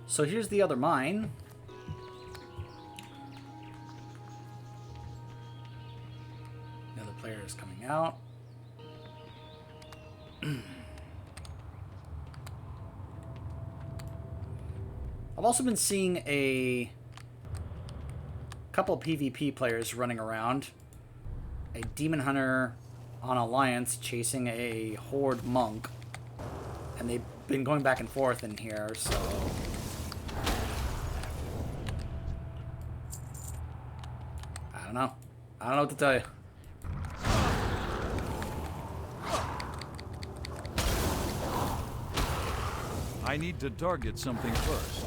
So here's the other mine. Another player is coming out. I've also been seeing a couple PvP players running around. A demon hunter on Alliance chasing a horde monk. And they've been going back and forth in here, so... I don't know. I don't know what to tell you. I need to target something first.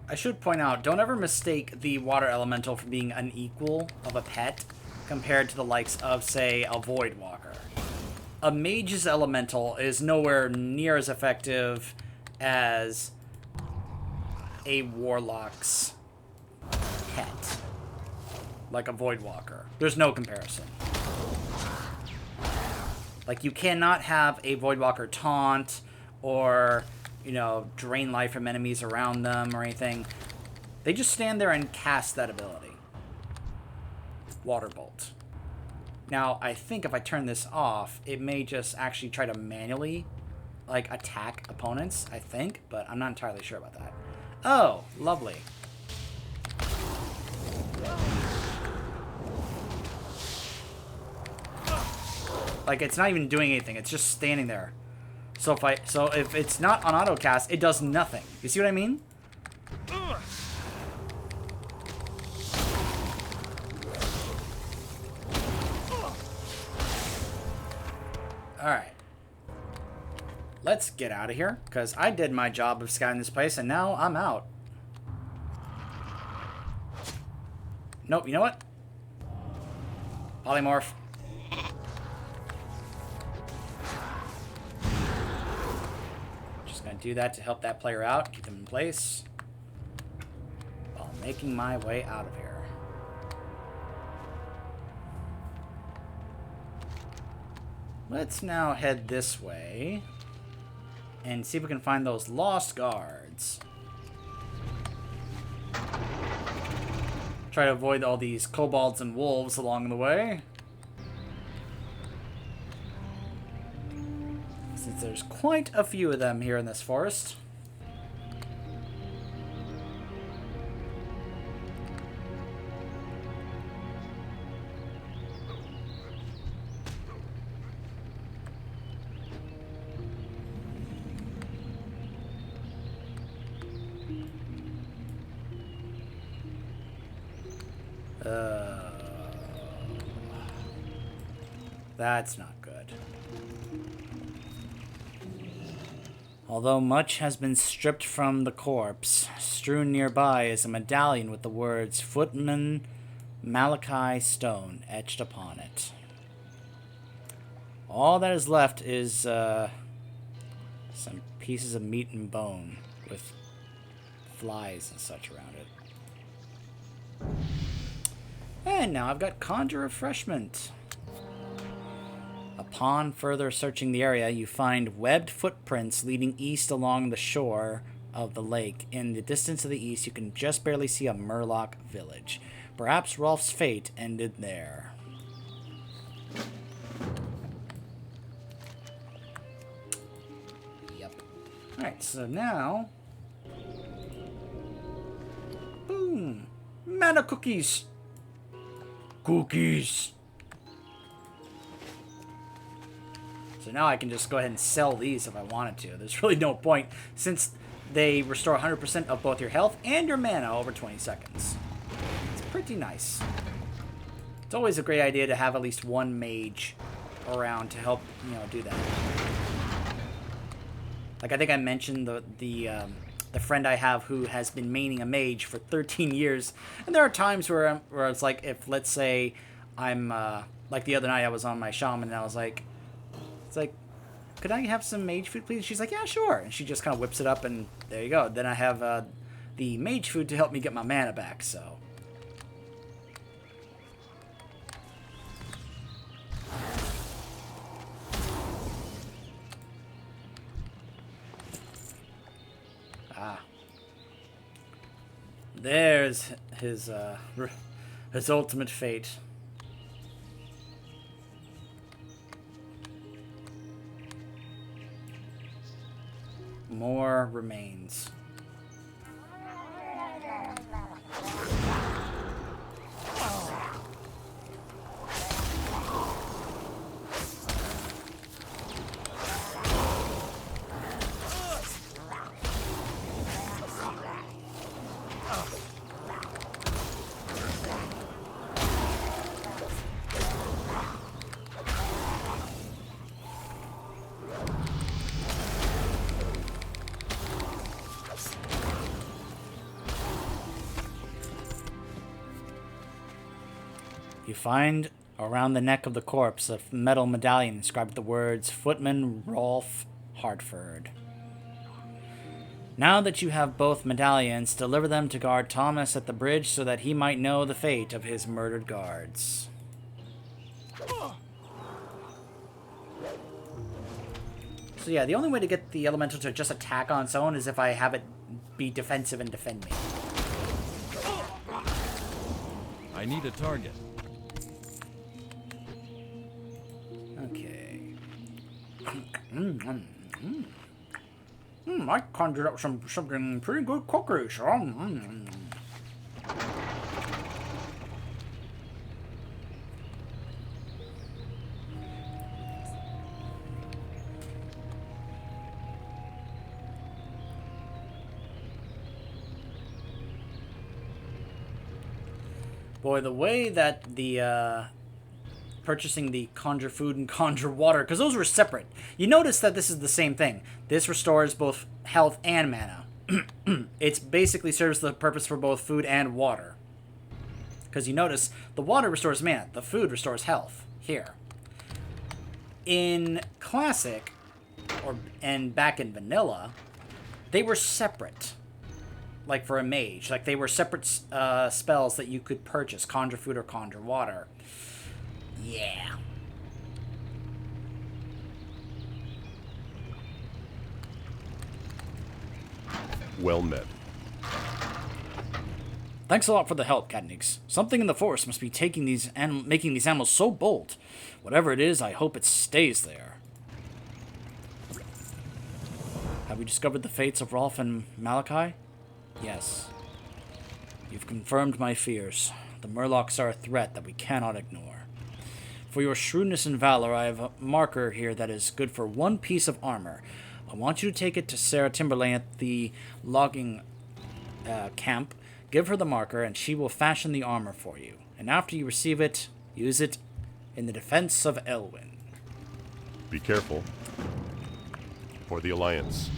I should point out, don't ever mistake the water elemental for being unequal of a pet compared to the likes of, say, a void walker. A mage's elemental is nowhere near as effective as a warlock's pet, like a void walker. There's no comparison. Like, you cannot have a void walker taunt or, you know, drain life from enemies around them or anything. They just stand there and cast that ability. Water Bolt. Now, I think if I turn this off, it may just actually try to manually, like, attack opponents, I think, but I'm not entirely sure about that. Oh, lovely. Like, it's not even doing anything, it's just standing there. So if it's not on autocast, it does nothing. You see what I mean? Alright. Let's get out of here, because I did my job of scouting this place, and now I'm out. Nope, you know what? Polymorph. Just gonna do that to help that player out, keep them in place, while making my way out of here. Let's now head this way and see if we can find those lost guards. Try to avoid all these kobolds and wolves along the way, since there's quite a few of them here in this forest. That's not good. Although much has been stripped from the corpse, strewn nearby is a medallion with the words Footman Malachi Stone etched upon it. All that is left is some pieces of meat and bone with flies and such around it. And now I've got Conjure Refreshment. Upon further searching the area, you find webbed footprints leading east along the shore of the lake. In the distance to the east, you can just barely see a Murloc village. Perhaps Rolf's fate ended there. Yep. Alright, so now... Boom! Mana cookies! Cookies! So now I can just go ahead and sell these if I wanted to. There's really no point, since they restore 100% of both your health and your mana over 20 seconds. It's pretty nice. It's always a great idea to have at least one mage around to help, you know, do that. Like, I think I mentioned the friend I have who has been maining a mage for 13 years. And there are times where it's like, if, let's say, I'm, like the other night I was on my shaman and I was like, it's like, could I have some mage food, please? She's like, yeah, sure. And she just kind of whips it up, and there you go. Then I have the mage food to help me get my mana back, so. There's his ultimate fate. More remains. You find around the neck of the corpse a metal medallion inscribed with the words Footman Rolf Hartford. Now that you have both medallions, deliver them to guard Thomas at the bridge so that he might know the fate of his murdered guards. So yeah, the only way to get the elemental to just attack on its own is if I have it be defensive and defend me. I need a target. Okay. I conjured up something pretty good cookery, so Boy, the way that the purchasing the conjure food and conjure water, because those were separate. You notice that this is the same thing. This restores both health and mana. It basically serves the purpose for both food and water. Because you notice the water restores mana, the food restores health here. In Classic, and back in Vanilla, they were separate. Like for a mage, like they were separate spells that you could purchase, conjure food or conjure water. Yeah. Well met. Thanks a lot for the help, Papaneeks. Something in the forest must be making these animals so bold. Whatever it is, I hope it stays there. Have we discovered the fates of Rolf and Malachi? Yes. You've confirmed my fears. The Murlocs are a threat that we cannot ignore. For your shrewdness and valor, I have a marker here that is good for 1 piece of armor. I want you to take it to Sarah Timberlane at the logging camp. Give her the marker, and she will fashion the armor for you. And after you receive it, use it in the defense of Elwyn. Be careful. For the Alliance.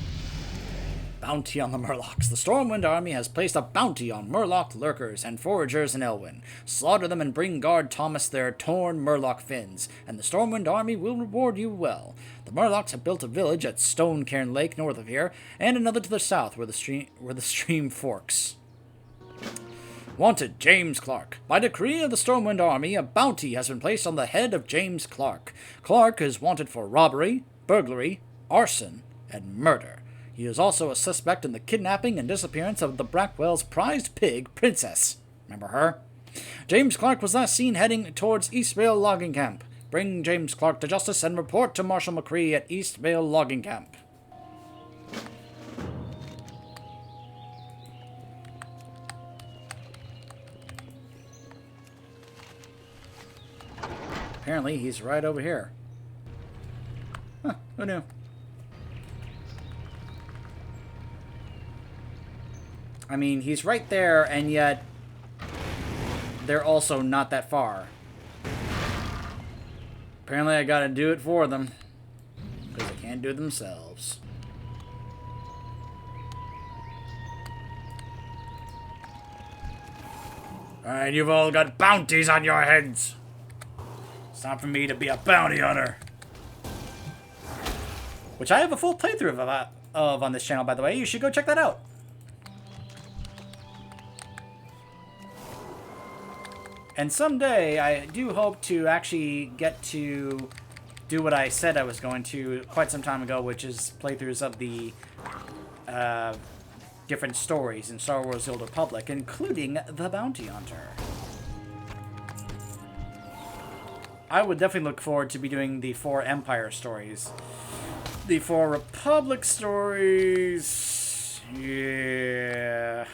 Bounty on the Murlocs. The Stormwind Army has placed a bounty on Murloc lurkers and foragers in Elwyn. Slaughter them and bring guard Thomas their torn Murloc fins, and the Stormwind Army will reward you well. The Murlocs have built a village at Stonecairn Lake north of here, and another to the south where the stream forks. Wanted, James Clark. By decree of the Stormwind Army, a bounty has been placed on the head of James Clark. Clark is wanted for robbery, burglary, arson, and murder. He is also a suspect in the kidnapping and disappearance of the Brackwell's prized pig, Princess. Remember her? James Clark was last seen heading towards Eastvale Logging Camp. Bring James Clark to justice and report to Marshal McCree at Eastvale Logging Camp. Apparently, he's right over here. Huh, who knew? I mean, he's right there, and yet they're also not that far. Apparently, I gotta do it for them, because they can't do it themselves. Alright, you've all got bounties on your heads. It's time for me to be a bounty hunter. Which I have a full playthrough of on this channel, by the way. You should go check that out. And someday, I do hope to actually get to do what I said I was going to quite some time ago, which is playthroughs of the different stories in Star Wars: The Old Republic, including the Bounty Hunter. I would definitely look forward to be doing the 4 Empire stories. The 4 Republic stories... yeah...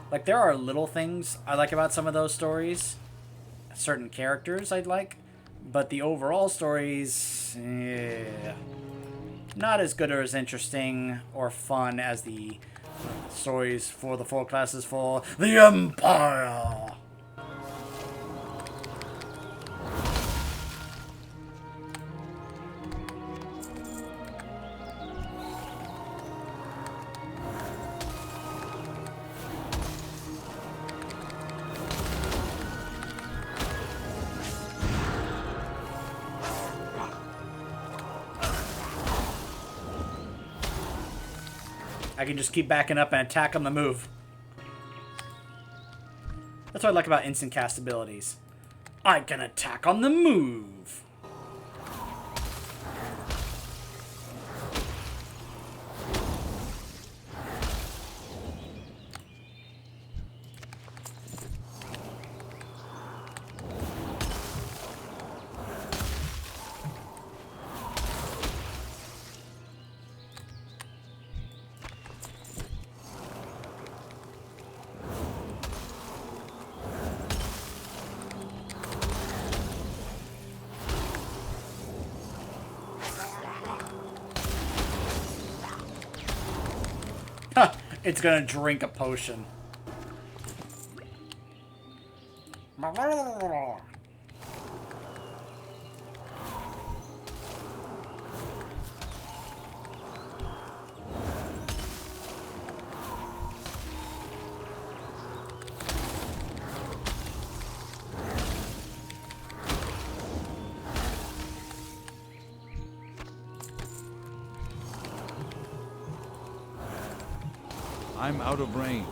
Like, there are little things I like about some of those stories. Certain characters I'd like. But the overall stories... yeah, not as good or as interesting or fun as the stories for the 4 classes for the Empire. I can just keep backing up and attack on the move. That's what I like about instant cast abilities. I can attack on the move. It's gonna drink a potion. I'm out of range.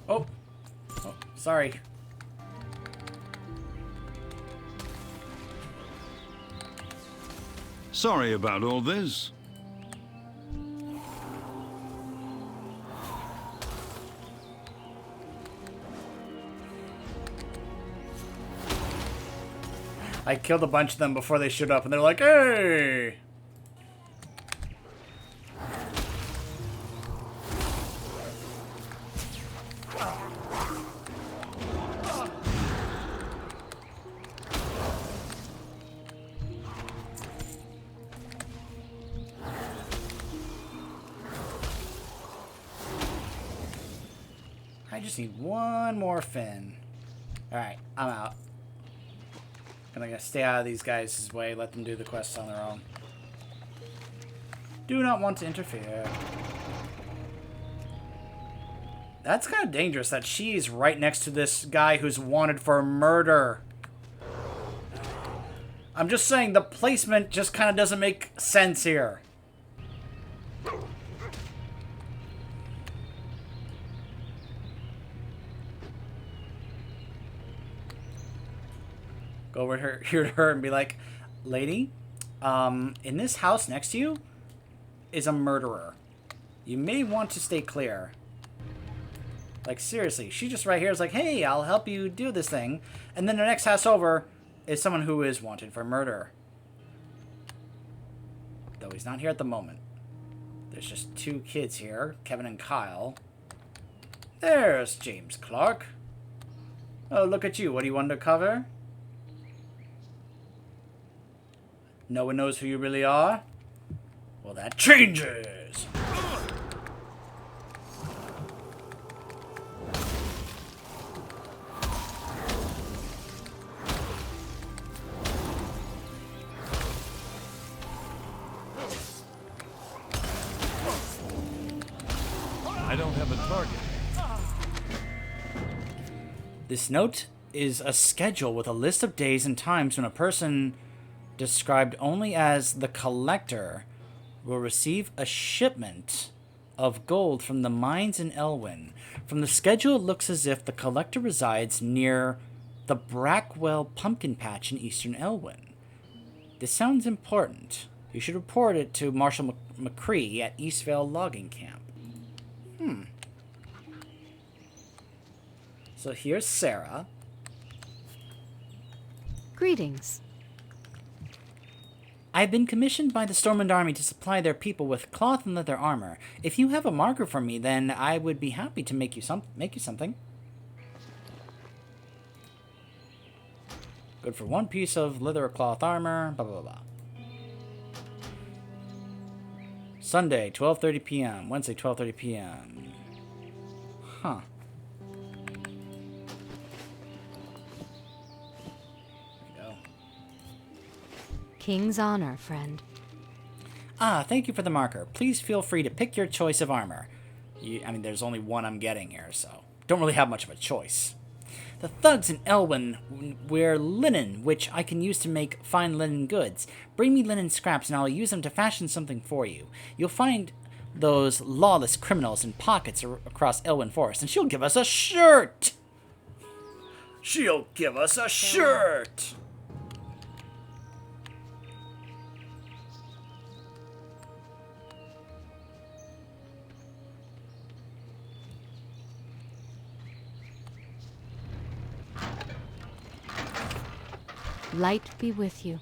Oh, sorry. Sorry about all this. I killed a bunch of them before they showed up, and they're like, hey! I just need one more fin. Alright, I'm out. Gonna stay out of these guys' way, let them do the quests on their own. Do not want to interfere. That's kind of dangerous that she's right next to this guy who's wanted for murder. I'm just saying, the placement just kind of doesn't make sense here. Go over here to her and be like, lady, in this house next to you is a murderer. You may want to stay clear. Like, seriously, she just right here is like, hey, I'll help you do this thing. And then the next house over is someone who is wanted for murder. Though he's not here at the moment. There's just 2 kids here, Kevin and Kyle. There's James Clark. Oh, look at you. What do you want to cover? No one knows who you really are? Well, that changes! I don't have a target. This note is a schedule with a list of days and times when a person described only as the collector will receive a shipment of gold from the mines in Elwyn. From the schedule, it looks as if the collector resides near the Brackwell Pumpkin Patch in eastern Elwyn. This sounds important. You should report it to Marshal McCree at Eastvale Logging Camp. So here's Sarah. Greetings. I've been commissioned by the Stormwind Army to supply their people with cloth and leather armor. If you have a marker for me, then I would be happy to make you something. Good for 1 piece of leather or cloth armor, blah, blah, blah. Sunday, 12:30 p.m. Wednesday, 12:30 p.m. Huh. King's honor, friend. Ah, thank you for the marker. Please feel free to pick your choice of armor. I mean, there's only one I'm getting here, so don't really have much of a choice. The thugs in Elwyn wear linen, which I can use to make fine linen goods. Bring me linen scraps, and I'll use them to fashion something for you. You'll find those lawless criminals in pockets across Elwyn Forest, and she'll give us a shirt! She'll give us a shirt! Light be with you.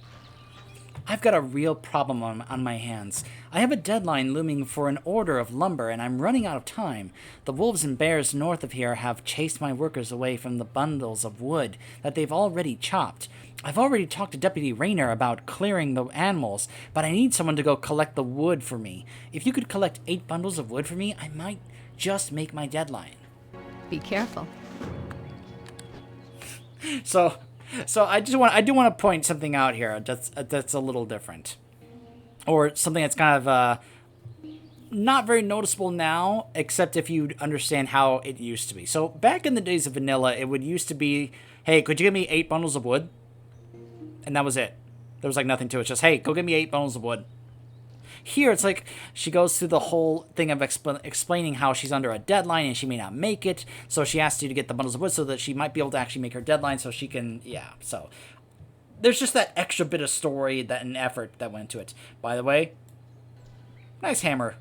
I've got a real problem on my hands. I have a deadline looming for an order of lumber, and I'm running out of time. The wolves and bears north of here have chased my workers away from the bundles of wood that they've already chopped. I've already talked to Deputy Rayner about clearing the animals, but I need someone to go collect the wood for me. If you could collect 8 bundles of wood for me, I might just make my deadline. Be careful. So I do want to point something out here that's a little different, or something that's kind of not very noticeable now, except if you understand how it used to be. So back in the days of vanilla, it would used to be, hey, could you give me 8 bundles of wood? And that was it. There was like nothing to it. Just, hey, go get me 8 bundles of wood. Here, it's like she goes through the whole thing of explaining how she's under a deadline and she may not make it. So she asks you to get the bundles of wood so that she might be able to actually make her deadline so she can, yeah. So there's just that extra bit of story and effort that went into it. By the way, nice hammer.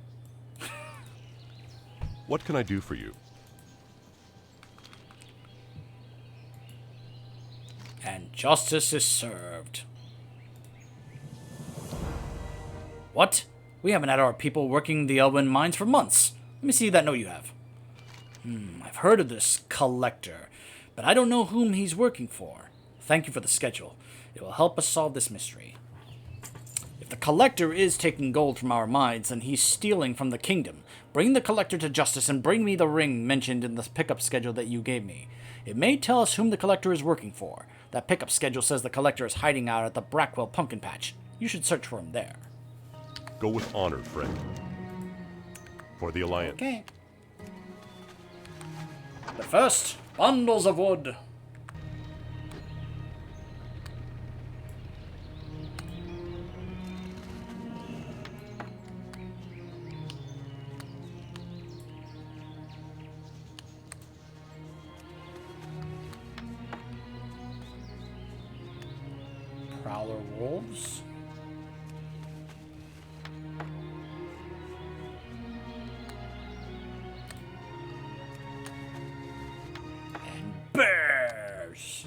What can I do for you? And justice is served. What? We haven't had our people working the Elwyn mines for months. Let me see that note you have. I've heard of this collector, but I don't know whom he's working for. Thank you for the schedule. It will help us solve this mystery. If the collector is taking gold from our mines, then he's stealing from the kingdom. Bring the collector to justice and bring me the ring mentioned in the pickup schedule that you gave me. It may tell us whom the collector is working for. That pickup schedule says the collector is hiding out at the Brackwell Pumpkin Patch. You should search for him there. Go with honor, friend. For the Alliance. Okay. But first, bundles of wood. Prowler wolves. Bears!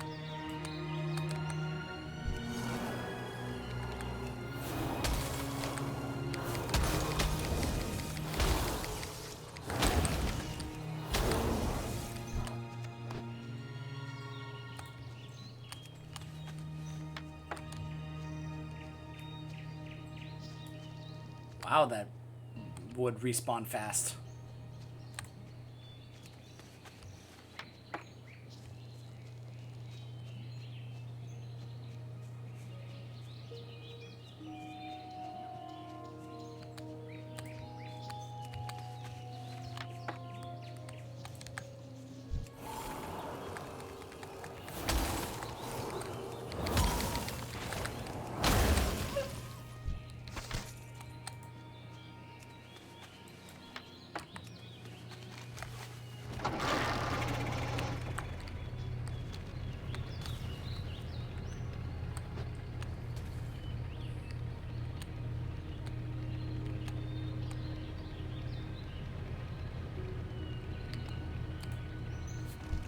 Wow, that would respawn fast.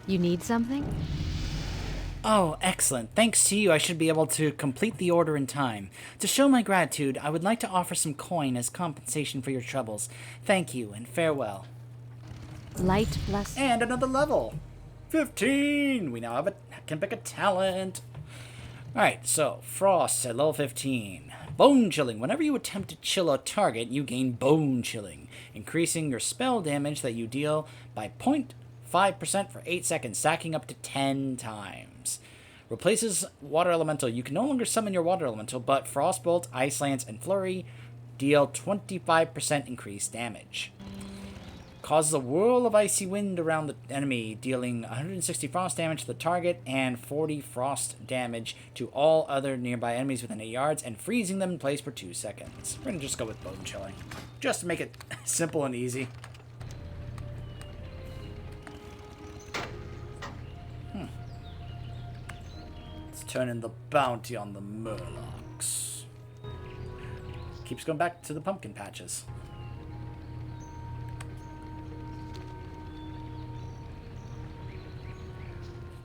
You need something? Oh, excellent. Thanks to you, I should be able to complete the order in time. To show my gratitude, I would like to offer some coin as compensation for your troubles. Thank you, and farewell. Light bless. And another level. 15! We now can pick a talent. Alright, so, Frost at level 15. Bone Chilling. Whenever you attempt to chill a target, you gain Bone Chilling, increasing your spell damage that you deal by 0.5% for 8 seconds, stacking up to 10 times. Replaces Water Elemental. You can no longer summon your Water Elemental, but Frostbolt, Ice Lance, and Flurry deal 25% increased damage. Causes a whirl of icy wind around the enemy, dealing 160 frost damage to the target and 40 frost damage to all other nearby enemies within 8 yards, and freezing them in place for 2 seconds. We're going to just go with Bone Chilling, just to make it simple and easy. Let's turn in the bounty on the Murlocs. Keeps going back to the pumpkin patches.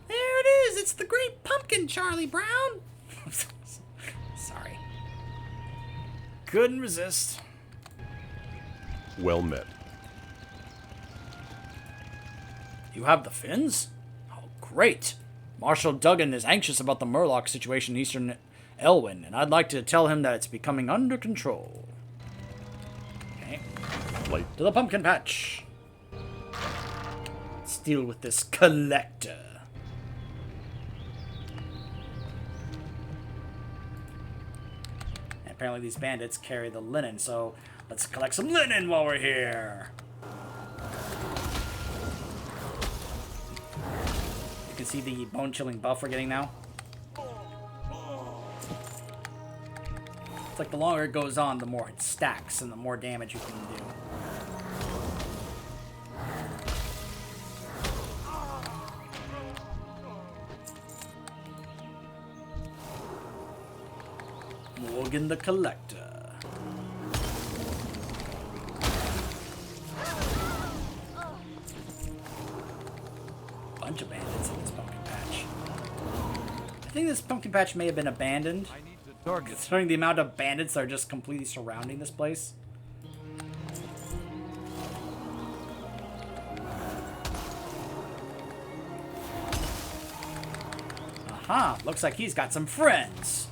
There it is! It's the Great Pumpkin, Charlie Brown! Sorry. Couldn't resist. Well met. You have the fins? Oh, great. Marshal Duggan is anxious about the Murloc situation in Eastern Elwyn, and I'd like to tell him that it's becoming under control. Okay. Light. To the pumpkin patch. Let's deal with this collector. And apparently these bandits carry the linen, so let's collect some linen while we're here. You can see the bone chilling buff we're getting now. It's like the longer it goes on, the more it stacks and the more damage you can do. Morgan the Collector. Bunch of bandits in this pumpkin patch. I think this pumpkin patch may have been abandoned, considering the amount of bandits that are just completely surrounding this place. Aha, looks like he's got some friends.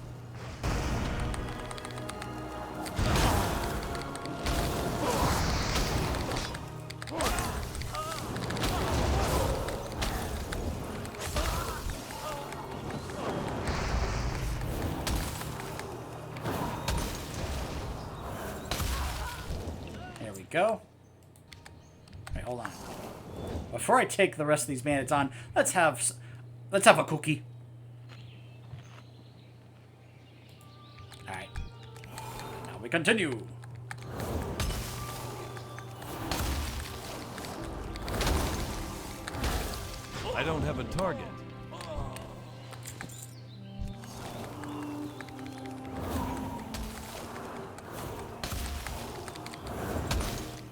Go. Wait, hold on. Before I take the rest of these bandits on, let's have a cookie. All right. Now we continue. I don't have a target.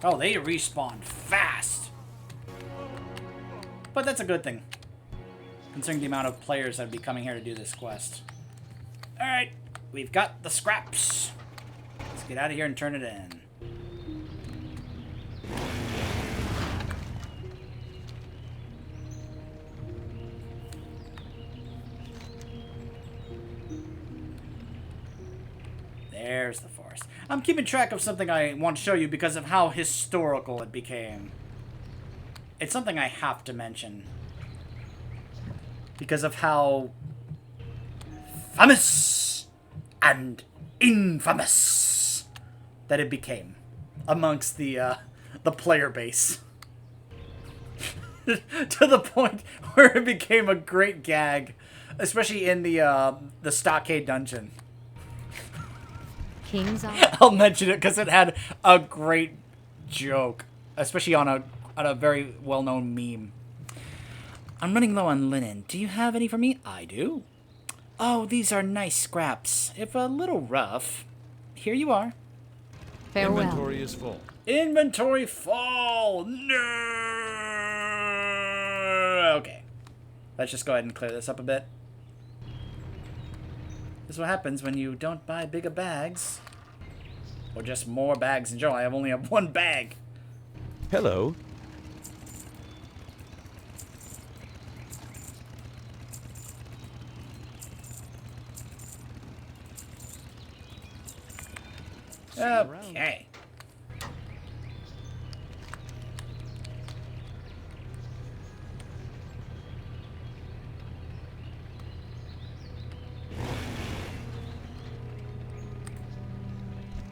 Oh, they respawn fast. But that's a good thing, considering the amount of players that would be coming here to do this quest. Alright, we've got the scraps. Let's get out of here and turn it in. There's the forest. I'm keeping track of something I want to show you because of how historical it became. It's something I have to mention. Because of how famous and infamous that it became amongst the player base. To the point where it became a great gag, especially in the Stockade dungeon. King's on. I'll mention it because it had a great joke, especially on a very well-known meme. I'm running low on linen. Do you have any for me? I do. Oh, these are nice scraps. If a little rough. Here you are. Farewell. Inventory is full. Inventory full. No. Okay. Let's just go ahead and clear this up a bit. This is what happens when you don't buy bigger bags. Or just more bags in general. I only have one bag. Hello. Okay.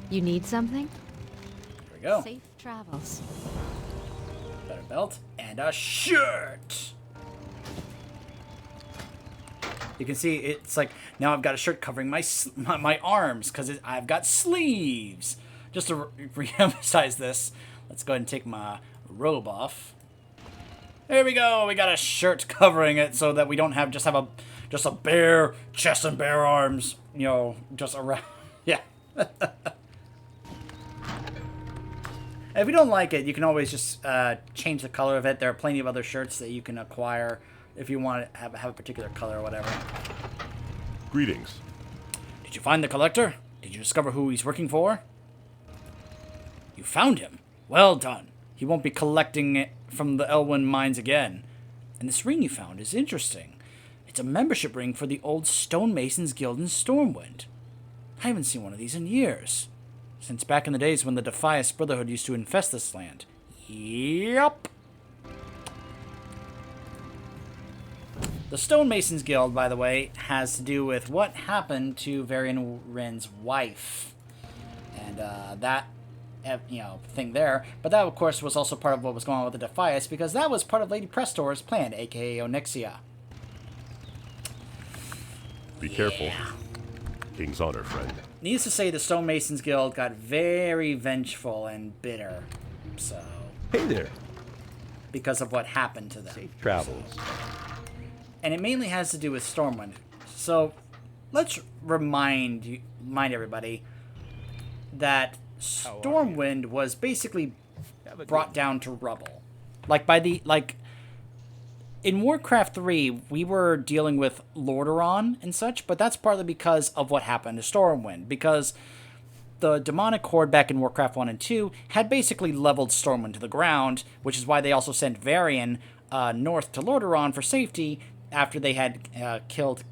You need something? Here we go. Safe travels. Better belt and a shirt. You can see it's like now I've got a shirt covering my arms because I've got sleeves. Just to re-emphasize this, let's go ahead and take my robe off. There we go. We got a shirt covering it so that we don't have just a bare chest and bare arms. You know, just around. Yeah. If you don't like it, you can always just change the color of it. There are plenty of other shirts that you can acquire if you want to have a particular color or whatever. Greetings. Did you find the collector? Did you discover who he's working for? You found him. Well done. He won't be collecting it from the Elwyn mines again. And this ring you found is interesting. It's a membership ring for the old Stonemasons Guild in Stormwind. I haven't seen one of these in years. Since back in the days when the Defias Brotherhood used to infest this land. Yep. The Stonemasons Guild, by the way, has to do with what happened to Varian Wren's wife. And that, thing there. But that, of course, was also part of what was going on with the Defias, because that was part of Lady Prestor's plan, aka Onyxia. Be careful. King's honor, friend. Needless to say, the Stonemasons Guild got very vengeful and bitter. So, Hey there. because of what happened to them. Safe travels. And it mainly has to do with Stormwind. So, let's remind everybody that Stormwind was basically brought down to rubble. In Warcraft 3, we were dealing with Lordaeron and such, but that's partly because of what happened to Stormwind. Because the demonic horde back in Warcraft 1 and 2 had basically leveled Stormwind to the ground, which is why they also sent Varian north to Lordaeron for safety after they had killed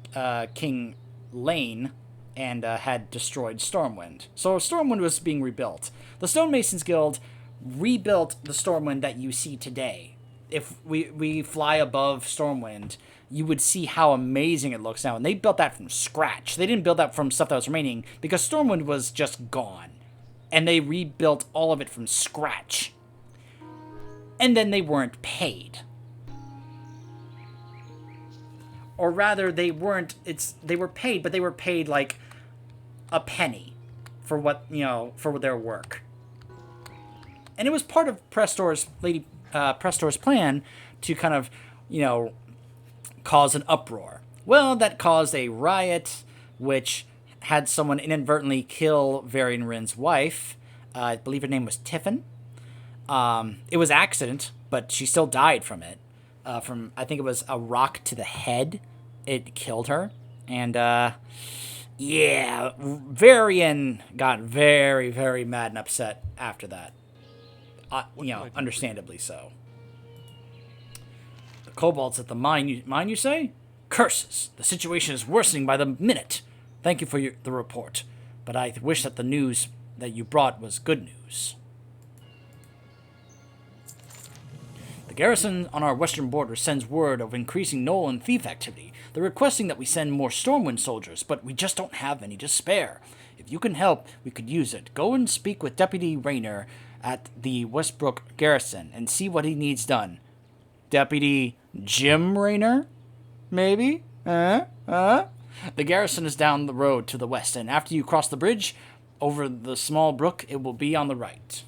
King Lane and had destroyed Stormwind. So Stormwind was being rebuilt. The Stonemasons Guild rebuilt the Stormwind that you see today. If we fly above Stormwind, you would see how amazing it looks now. And they built that from scratch. They didn't build that from stuff that was remaining because Stormwind was just gone. And they rebuilt all of it from scratch. And then they weren't paid. Or rather, they were paid, but they were paid like a penny for for their work. And it was part of Lady Prestor's plan to kind of, cause an uproar. Well, that caused a riot, which had someone inadvertently kill Varian Wren's wife. I believe her name was Tiffin. It was accident, but she still died from it. I think it was a rock to the head. It killed her. And, Varian got very, very mad and upset after that. Understandably so. The kobolds at the mine, you say? Curses! The situation is worsening by the minute. Thank you for the report, but I wish that the news that you brought was good news. The garrison on our western border sends word of increasing gnoll and thief activity. They're requesting that we send more Stormwind soldiers, but we just don't have any to spare. If you can help, we could use it. Go and speak with Deputy Rayner at the Westbrook garrison and see what he needs done. Deputy Jim Rayner? Maybe? The garrison is down the road to the west, and after you cross the bridge over the small brook, it will be on the right.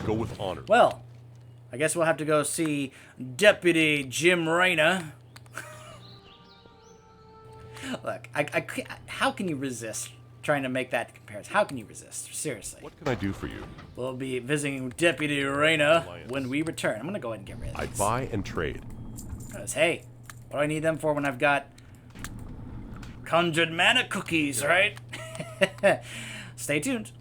Go with honor. Well, I guess we'll have to go see Deputy Jim Rayner. Look, how can you resist trying to make that comparison. How can you resist? Seriously. What can I do for you? We'll be visiting Deputy Reina Alliance. when we return. I'm going to go ahead and get rid of I these. buy and trade. Hey, what do I need them for when I've got conjured mana cookies, right? Stay tuned.